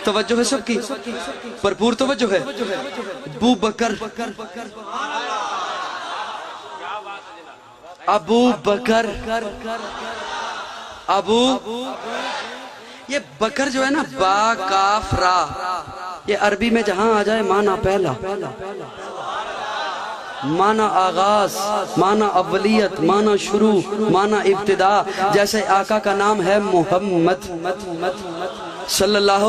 توجہ ہے سب کی، بھرپور توجہ ہے۔ ابو بکر، ابو بکر، ابو، یہ بکر جو ہے نا، با کاف را، یہ عربی میں جہاں آ جائے معنی پہلا، معنی آغاز، معنی اولیت، معنی شروع، معنی ابتدا۔ جیسے آقا کا نام ہے محمد صلی اللہ،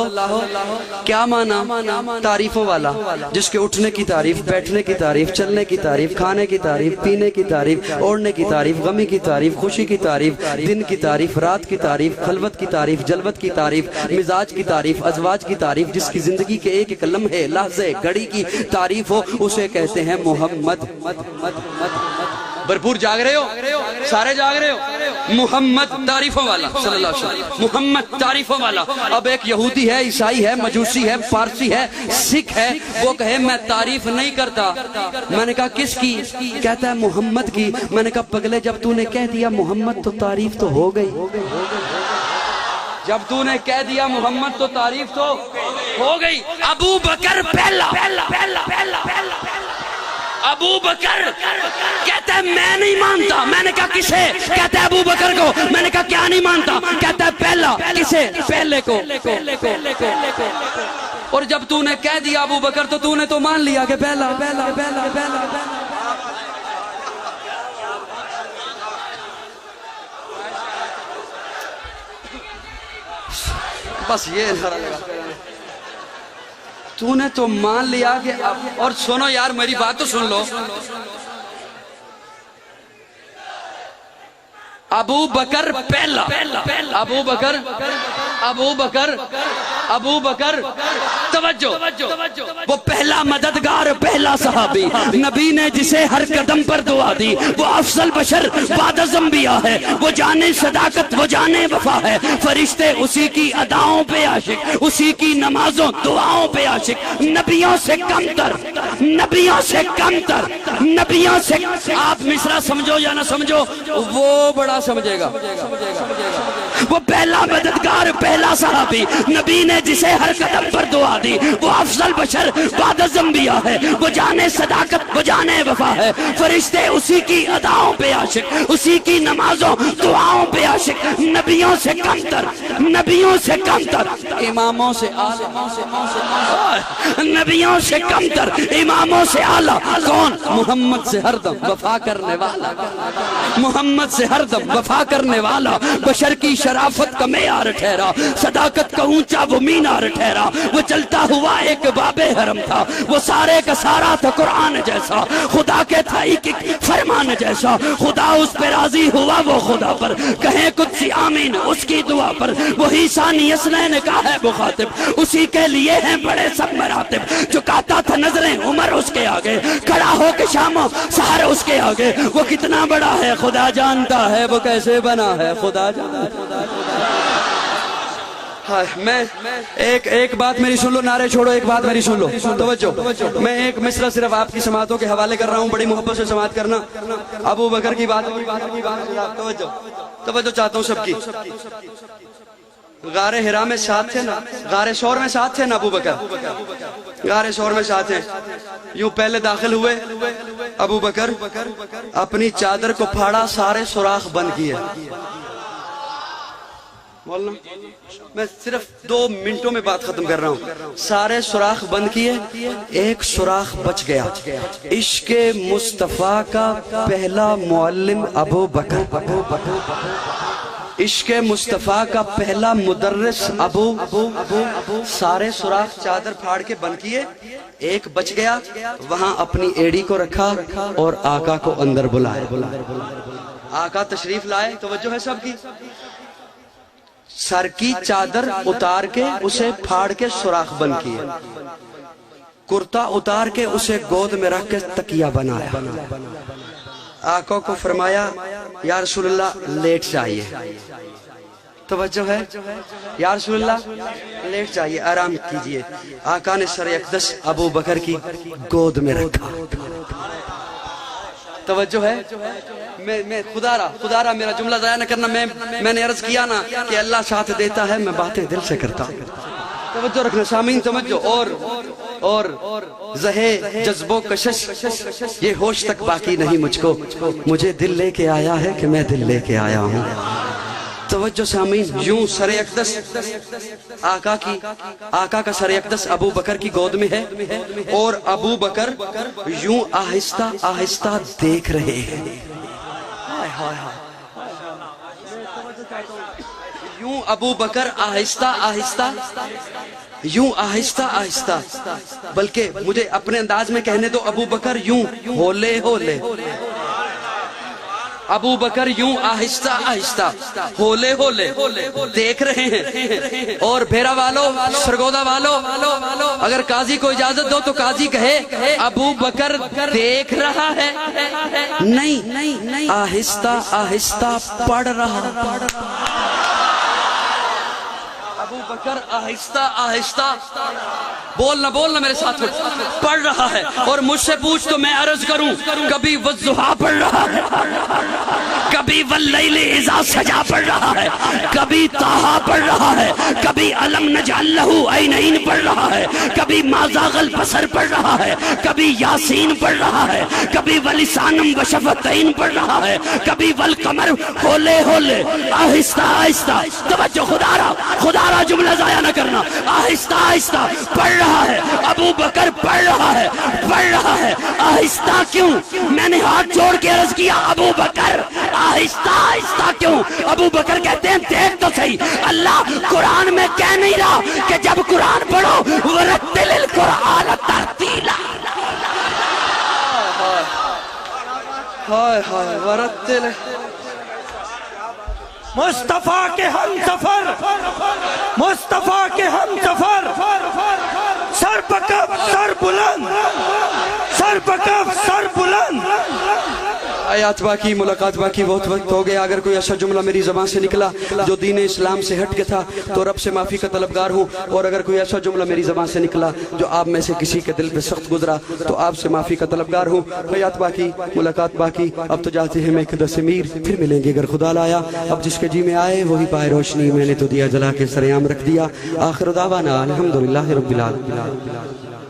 کیا معنی؟ تعریفوں والا، جس کے اٹھنے کی تعریف، بیٹھنے کی تعریف، چلنے کی تعریف، کھانے کی تعریف، پینے کی تعریف، اوڑھنے کی تعریف، غمی کی تعریف، خوشی کی تعریف، دن کی تعریف، رات کی تعریف، خلوت کی تعریف، جلوت کی تعریف، مزاج کی تعریف، ازواج کی تعریف، جس کی زندگی کے ایک ایک لمحے، لحظے، گھڑی کی تعریف ہو، اسے کہتے ہیں محمد۔ بھرپور جاگ رہے ہو؟ سارے جاگ رہے ہو؟ محمد تعریفوں والا صلی اللہ علیہ وسلم، محمد تعریفوں والا۔ اب ایک یہودی ہے، عیسائی ہے، مجوسی ہے، پارسی ہے، سکھ ہے، وہ کہے میں تعریف نہیں کرتا۔ میں نے کہا کس کی؟ کہتا ہے محمد کی۔ میں نے کہا پگلے، جب تو نے کہہ دیا محمد تو تعریف تو ہو گئی۔ جب تو نے کہہ دیا محمد تو تعریف تو ہو گئی۔ ابو بکر پہلا، ابو بکر کہتا ہے میں نہیں مانتا۔ میں نے کہا کسے؟ کہتا ہے ابو بکر کو۔ میں نے کہا کیا نہیں مانتا؟ کہتا ہے پہلا۔ کسے؟ پہلے کو۔ اور جب تو نے کہہ دیا ابو بکر تو نے تو مان لیا کہ پہلا۔ بس یہ نعرہ لگا، تو نے تو مان لیا کہ اب۔ اور سنو یار، میری بات تو سن لو۔ ابو بکر پہلا، ابو بکر، ابو بکر، ابو بکر، توجہ، وہ پہلا مددگار، پہلا صحابی، نبی نے جسے ہر قدم پر دعا دی، وہ افضل بشر بعد از انبیاء ہے، وہ جانے صداقت، وہ جانے وفا ہے، فرشتے اسی کی اداؤں پہ عاشق، اسی کی نمازوں دعاؤں پہ عاشق، نبیوں سے کم تر، نبیوں سے کم تر، نبیوں سے۔ آپ مصرع سمجھو یا نہ سمجھو، وہ بڑا سمجھے گا۔ وہ پہلا مددگار، پہلا صحابی، نبی نے جسے ہر قدم پر دعا دی، وہ افضل بشر بعد از انبیاء ہے، وہ جانے صداقت، وہ جانے وفا ہے، فرشتے اسی کی اداؤں پہ عاشق، اسی کی نمازوں دعاؤں پہ عاشق، نبیوں سے کم تر، نبیوں سے کم تر، اماموں سے اعلیٰ، نبیوں سے کم تر، اماموں سے اعلیٰ۔ کون؟ محمد سے ہر دم وفا کرنے والا، محمد سے ہر دم وفا کرنے والا، بشر کی شرافت کا معیار ٹھہرا، صداقت کا اونچا وہ مینار ٹھہرا، وہ چلتا ہوا ایک باب حرم تھا، وہ سارے کا سارا تھا قرآن جیسا، خدا کے تھا ایک ایک فرمان جیسا، خدا اس پہ راضی ہوا وہ خدا پر، کہیں قدسی آمین اس کی دعا پر، وہی ثانی اثنین کا ہے مخاطب، اسی کے لیے ہیں بڑے سب مراتب، چکاتا تھا نظریں عمر اس کے آگے، کھڑا ہو کے شام و سحر اس کے آگے، وہ کتنا بڑا ہے خدا جانتا ہے، وہ کیسے بنا ہے خدا جانتا ہے۔ میں ایک بات میری سن لو، نعرے چھوڑو، ایک بات میری سن لو، توجہ۔ میں ایک مصرع صرف آپ کی سماعتوں کے حوالے کر رہا ہوں، بڑی محبت سے سماعت کرنا۔ ابو بکر کی بات، توجہ چاہتا ہوں سب کی۔ غار حرا میں ساتھ تھے نا، غار ثور میں ساتھ تھے نا ابو بکر، غار ثور میں ساتھ ہیں۔ یوں پہلے داخل ہوئے ابو بکر، اپنی چادر کو پھاڑا، سارے سوراخ بند کیے۔ مولانا میں صرف 2 منٹوں میں بات ختم کر رہا ہوں۔ سارے سوراخ بند کیے، ایک سوراخ بچ گیا۔ عشق مصطفیٰ کا پہلا معلم ابو بکر، عشق مصطفیٰ کا پہلا مدرس ابو، سارے سوراخ چادر پھاڑ کے بند کیے، ایک بچ گیا، وہاں اپنی ایڑی کو رکھا اور آقا کو اندر بلائے۔ آقا تشریف لائے، توجہ ہے سب کی۔ سر کی چادر اتار کے اسے پھاڑ کے سوراخ بند کیے، کرتا اتار کے اسے گود میں رکھ کے تکیہ بنایا۔ آقا کو فرمایا یا رسول اللہ لیٹ جائیے، توجہ ہے، یا رسول اللہ لیٹ جائیے، آرام کیجئے۔ آقا نے سر اقدس ابو بکر کی گود میں رکھا۔ توجہ ہے؟ میں خدا را میرا جملہ ضائع نہ کرنا. میں نے عرض کیا نا کہ اللہ ساتھ دیتا ہے, میں باتیں دل سے کرتا ہوں. توجہ رکھنا سامعین, توجہ. اور زہے جذبوں کشش یہ ہوش تک باقی نہیں مجھ کو, مجھے دل لے کے آیا ہے کہ میں دل لے کے آیا ہوں. توجہ سامعین, یوں سر اقدس آقا کا سر اقدس ابو بکر کی گود میں ہے, اور ابو بکر یوں آہستہ آہستہ دیکھ رہے ہیں. یوں ابو بکر آہستہ آہستہ, یوں آہستہ آہستہ, بلکہ مجھے اپنے انداز میں کہنے دو, ابو بکر یوں ہولے ہولے, ابو بکر یوں آہستہ آہستہ ہولے ہولے دیکھ رہے ہیں. اور بھیرا والو, سرگودا والو, اگر قاضی کو اجازت دو تو قاضی کہے ابو بکر دیکھ رہا ہے, نہیں آہستہ آہستہ پڑھ رہا. ابو بکر آہستہ آہستہ, بولنا میرے ساتھ, پڑھ رہا ہے. اور مجھ سے پوچھ تو میں عرض کروں, کبھی والضحیٰ پڑھ رہا ہے, کبھی واللیل اذا سجا پڑھ رہا ہے, کبھی طٰہٰ پڑھ رہا ہے, کبھی الم نجعل لہ عینین پڑھ رہا ہے, کبھی ما زاغ البصر پڑھ رہا ہے, کبھی یاسین پڑھ رہا ہے, کبھی ولسانم وشفتین پڑھ رہا ہے, کبھی والقمر, ہولے ہولے آہستہ آہستہ. توجہ, خدا را جملہ ضائع نہ کرنا, آہستہ آہستہ پڑھ رہا ہے. ابو بکر پڑھ رہا ہے. آہستہ کیوں؟ میں نے ہاتھ جوڑ کے عرض کیا, ابو بکر آہستہ آہستہ کیوں؟ ابو بکر کہتے ہیں دیکھ تو صحیح, اللہ قرآن میں کہہ نہیں رہا کہ جب قرآن پڑھو ورتل القرآن ترتیلا. ہائے ہائے, ورتل مصطفیٰ کے ہم سفر, مصطفیٰ کے ہم سفر, سر پکف سر بلند, سر پکف سر بلند. آیات باقی, ملاقات باقی, بہت وقت ہو گیا. اگر کوئی ایسا جملہ میری زبان سے نکلا جو دین اسلام سے ہٹ کے تھا تو رب سے معافی کا طلبگار ہوں, اور اگر کوئی ایسا جملہ میری زبان سے نکلا جو آپ میں سے کسی کے دل پہ سخت گزرا تو آپ سے معافی کا طلبگار ہوں. آیات باقی, ملاقات باقی. اب تو جاتے ہیں میں قدس میر, پھر ملیں گے اگر خدا لایا. اب جس کے جی میں آئے وہی پائے روشنی, میں نے تو دیا جلا کے سر عام رکھ دیا. آخر دعوانا الحمدللہ رب العالمین.